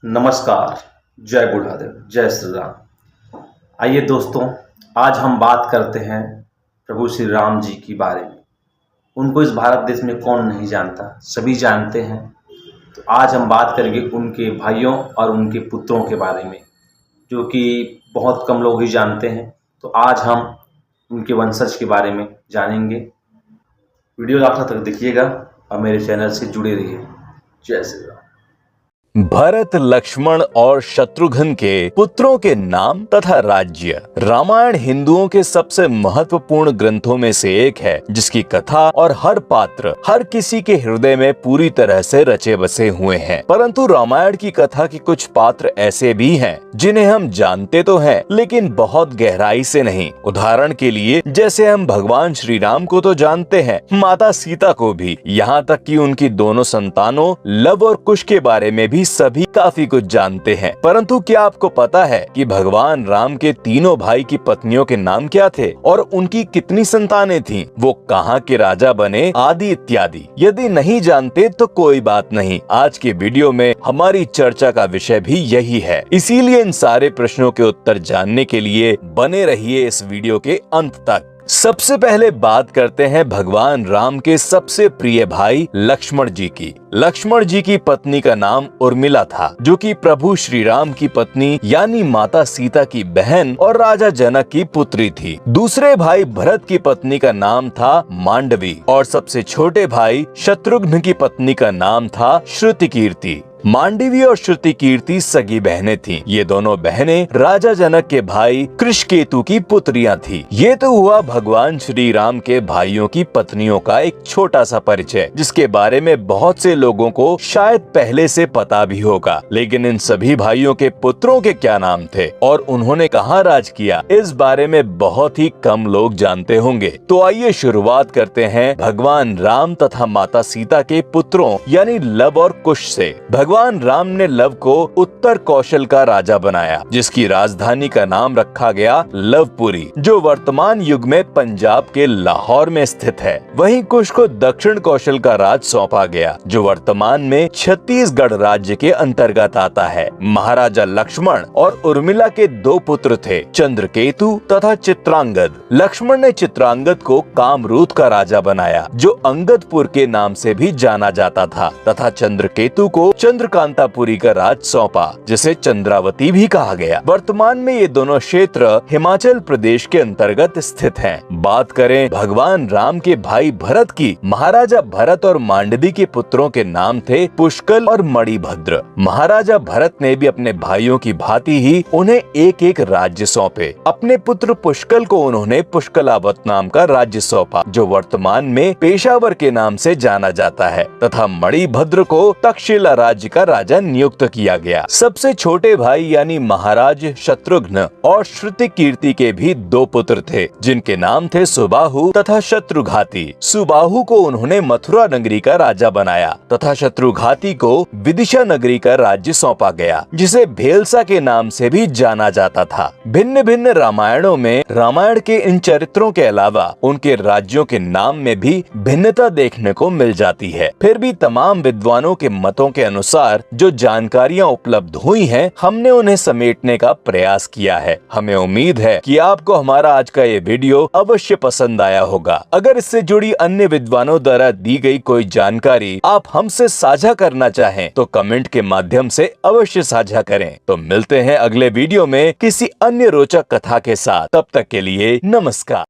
नमस्कार। जय गुरुदेव, जय श्री राम। आइए दोस्तों, आज हम बात करते हैं प्रभु श्री राम जी की बारे में। उनको इस भारत देश में कौन नहीं जानता, सभी जानते हैं। तो आज हम बात करेंगे उनके भाइयों और उनके पुत्रों के बारे में, जो कि बहुत कम लोग ही जानते हैं। तो आज हम उनके वंशज के बारे में जानेंगे। वीडियो आखिर तक देखिएगा और मेरे चैनल से जुड़े रहिए। जय श्री राम। भरत, लक्ष्मण और शत्रुघ्न के पुत्रों के नाम तथा राज्य। रामायण हिंदुओं के सबसे महत्वपूर्ण ग्रंथों में से एक है, जिसकी कथा और हर पात्र हर किसी के हृदय में पूरी तरह से रचे बसे हुए हैं। परंतु रामायण की कथा के कुछ पात्र ऐसे भी हैं जिन्हें हम जानते तो हैं, लेकिन बहुत गहराई से नहीं। उदाहरण के लिए, जैसे हम भगवान श्री राम को तो जानते हैं, माता सीता को भी, यहाँ तक कि उनकी दोनों संतानों लव और कुश के बारे में भी सभी काफी कुछ जानते हैं। परंतु क्या आपको पता है कि भगवान राम के तीनों भाई की पत्नियों के नाम क्या थे और उनकी कितनी संतानें थीं? वो कहाँ के राजा बने, आदि इत्यादि। यदि नहीं जानते तो कोई बात नहीं, आज के वीडियो में हमारी चर्चा का विषय भी यही है। इसीलिए इन सारे प्रश्नों के उत्तर जानने के लिए बने रहिए इस वीडियो के अंत तक। सबसे पहले बात करते हैं भगवान राम के सबसे प्रिय भाई लक्ष्मण जी की। लक्ष्मण जी की पत्नी का नाम उर्मिला था, जो कि प्रभु श्री राम की पत्नी यानी माता सीता की बहन और राजा जनक की पुत्री थी। दूसरे भाई भरत की पत्नी का नाम था मांडवी और सबसे छोटे भाई शत्रुघ्न की पत्नी का नाम था श्रुतिकीर्ति। मांडवी और श्रुतिकीर्ति सगी बहनें थीं। ये दोनों बहनें राजा जनक के भाई कृषकेतु की पुत्रियां थीं। ये तो हुआ भगवान श्री राम के भाइयों की पत्नियों का एक छोटा सा परिचय, जिसके बारे में बहुत से लोगों को शायद पहले से पता भी होगा। लेकिन इन सभी भाइयों के पुत्रों के क्या नाम थे और उन्होंने कहाँ राज किया, इस बारे में बहुत ही कम लोग जानते होंगे। तो आइए शुरुआत करते हैं भगवान राम तथा माता सीता के पुत्रों यानी लव और कुश से। भगवान राम ने लव को उत्तर कौशल का राजा बनाया, जिसकी राजधानी का नाम रखा गया लवपुरी, जो वर्तमान युग में पंजाब के लाहौर में स्थित है। वहीं कुश को दक्षिण कौशल का राज सौंपा गया, जो वर्तमान में छत्तीसगढ़ राज्य के अंतर्गत आता है। महाराजा लक्ष्मण और उर्मिला के दो पुत्र थे, चंद्रकेतु तथा चित्रांगद। लक्ष्मण ने चित्रांगद को कामरूप का राजा बनाया, जो अंगदपुर के नाम से भी जाना जाता था, तथा चंद्रकेतु को चंद्रकांतापुरी का राज सौंपा, जिसे चंद्रावती भी कहा गया। वर्तमान में ये दोनों क्षेत्र हिमाचल प्रदेश के अंतर्गत स्थित हैं। बात करें भगवान राम के भाई भरत की, महाराजा भरत और मांडवी के पुत्रों के नाम थे पुष्कल और मणिभद्र। महाराजा भरत ने भी अपने भाइयों की भांति ही उन्हें एक एक राज्य सौंपे। अपने पुत्र पुष्कल को उन्होंने पुष्कलावत नाम का राज्य सौंपा, जो वर्तमान में पेशावर के नाम से जाना जाता है, तथा मणिभद्र को तक्षशिला राज्य का राजा नियुक्त किया गया। सबसे छोटे भाई यानी महाराज शत्रुघ्न और श्रुतिकीर्ति के भी दो पुत्र थे, जिनके नाम थे सुबाहु तथा शत्रुघाती। सुबाहु को उन्होंने मथुरा नगरी का राजा बनाया तथा शत्रुघाती को विदिशा नगरी का राज्य सौंपा गया, जिसे भेलसा के नाम से भी जाना जाता था। भिन्न भिन्न रामायणों में रामायण के इन चरित्रों के अलावा उनके राज्यों के नाम में भी भिन्नता देखने को मिल जाती है। फिर भी तमाम विद्वानों के मतों के अनुसार जो जानकारियां उपलब्ध हुई हैं, हमने उन्हें समेटने का प्रयास किया है। हमें उम्मीद है कि आपको हमारा आज का ये वीडियो अवश्य पसंद आया होगा। अगर इससे जुड़ी अन्य विद्वानों द्वारा दी गई कोई जानकारी आप हमसे साझा करना चाहें तो कमेंट के माध्यम से अवश्य साझा करें। तो मिलते हैं अगले वीडियो में किसी अन्य रोचक कथा के साथ। तब तक के लिए नमस्कार।